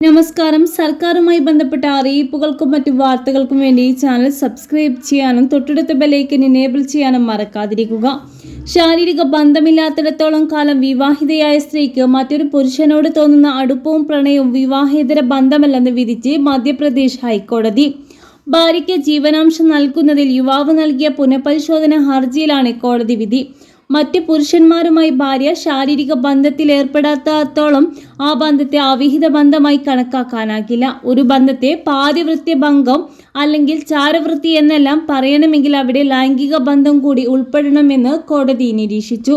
നമസ്കാരം. സർക്കാരുമായി ബന്ധപ്പെട്ട അറിയിപ്പുകൾക്കും മറ്റു വാർത്തകൾക്കും വേണ്ടി ഈ ചാനൽ സബ്സ്ക്രൈബ് ചെയ്യാനും തൊട്ടടുത്ത ബെല്ലൈക്കൻ എനേബിൾ ചെയ്യാനും മറക്കാതിരിക്കുക. ശാരീരിക ബന്ധമില്ലാത്തിടത്തോളം കാലം വിവാഹിതയായ സ്ത്രീക്ക് മറ്റൊരു പുരുഷനോട് തോന്നുന്ന അടുപ്പവും പ്രണയവും വിവാഹേതര ബന്ധമല്ലെന്ന് വിധിച്ച് മധ്യപ്രദേശ് ഹൈക്കോടതി. ഭാര്യയ്ക്ക് ജീവനാംശം നൽകുന്നതിൽ യുവാവ് നൽകിയ പുനഃപരിശോധന ഹർജിയിലാണ് കോടതി വിധി. മറ്റ് പുരുഷന്മാരുമായി ഭാര്യ ശാരീരിക ബന്ധത്തിൽ ഏർപ്പെടാത്തത്തോളം ആ ബന്ധത്തെ അവിഹിത ബന്ധമായി കണക്കാക്കാനാകില്ല. ഒരു ബന്ധത്തെ പാതിവൃത്യ ഭംഗം അല്ലെങ്കിൽ ചാരവൃത്തി എന്നെല്ലാം പറയണമെങ്കിൽ അവിടെ ലൈംഗിക ബന്ധം കൂടി ഉൾപ്പെടണമെന്ന് കോടതി നിരീക്ഷിച്ചു.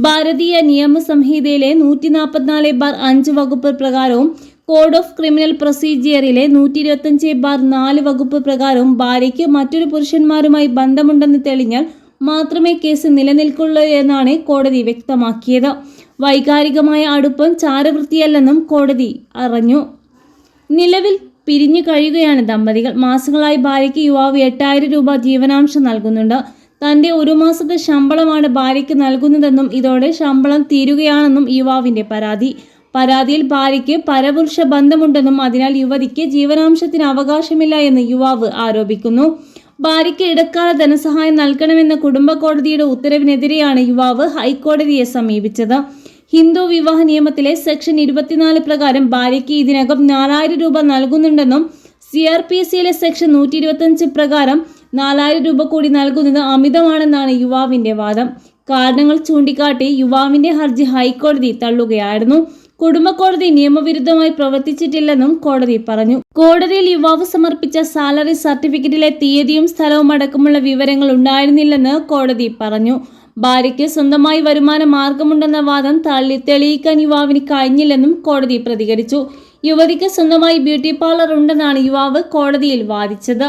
ഭാരതീയ നിയമ സംഹിതയിലെ 144/5 വകുപ്പ് പ്രകാരവും കോഡ് ഓഫ് ക്രിമിനൽ പ്രൊസീജിയറിലെ 125/4 വകുപ്പ് പ്രകാരവും ഭാര്യയ്ക്ക് മറ്റൊരു പുരുഷന്മാരുമായി ബന്ധമുണ്ടെന്ന് തെളിഞ്ഞാൽ മാത്രമേ കേസ് നിലനിൽക്കുള്ളൂ എന്നാണ് കോടതി വ്യക്തമാക്കിയത്. വൈകാരികമായ അടുപ്പം ചാരവൃത്തിയല്ലെന്നും കോടതി അറിഞ്ഞു. നിലവിൽ പിരിഞ്ഞു കഴിയുകയാണ് ദമ്പതികൾ. മാസങ്ങളായി ഭാര്യയ്ക്ക് യുവാവ് 8000 രൂപ ജീവനാംശം നൽകുന്നുണ്ട്. തന്റെ 1 മാസത്തെ ശമ്പളമാണ് ഭാര്യയ്ക്ക് നൽകുന്നതെന്നും ഇതോടെ ശമ്പളം തീരുകയാണെന്നും യുവാവിന്റെ പരാതിയിൽ ഭാര്യയ്ക്ക് പരപുരുഷ ബന്ധമുണ്ടെന്നും അതിനാൽ യുവതിക്ക് ജീവനാംശത്തിന് അവകാശമില്ല എന്ന് യുവാവ് ആരോപിക്കുന്നു. ഭാര്യയ്ക്ക് ഇടക്കാല ധനസഹായം നൽകണമെന്ന കുടുംബ കോടതിയുടെ ഉത്തരവിനെതിരെയാണ് യുവാവ് ഹൈക്കോടതിയെ സമീപിച്ചത്. ഹിന്ദു വിവാഹ നിയമത്തിലെ സെക്ഷൻ 24 പ്രകാരം ഭാര്യയ്ക്ക് ഇതിനകം 4000 രൂപ നൽകുന്നുണ്ടെന്നും CRPCയിലെ സെക്ഷൻ 125 പ്രകാരം 4000 രൂപ കൂടി നൽകുന്നത് അമിതമാണെന്നാണ് യുവാവിന്റെ വാദം. കാരണങ്ങൾ ചൂണ്ടിക്കാട്ടി യുവാവിന്റെ ഹർജി ഹൈക്കോടതി തള്ളുകയായിരുന്നു. കുടുംബ കോടതി നിയമവിരുദ്ധമായി പ്രവർത്തിച്ചിട്ടില്ലെന്നും കോടതി പറഞ്ഞു. കോടതിയിൽ യുവാവ് സമർപ്പിച്ച സാലറി സർട്ടിഫിക്കറ്റിലെ തീയതിയും സ്ഥലവും അടക്കമുള്ള വിവരങ്ങൾ ഉണ്ടായിരുന്നില്ലെന്ന് കോടതി പറഞ്ഞു. ഭാര്യയ്ക്ക് സ്വന്തമായി വരുമാന മാർഗമുണ്ടെന്ന വാദം തെളിയിക്കാൻ യുവാവിന് കഴിഞ്ഞില്ലെന്നും കോടതി പ്രതികരിച്ചു. യുവതിക്ക് സ്വന്തമായി ബ്യൂട്ടി പാർലർ ഉണ്ടെന്നാണ് യുവാവ് കോടതിയിൽ വാദിച്ചത്.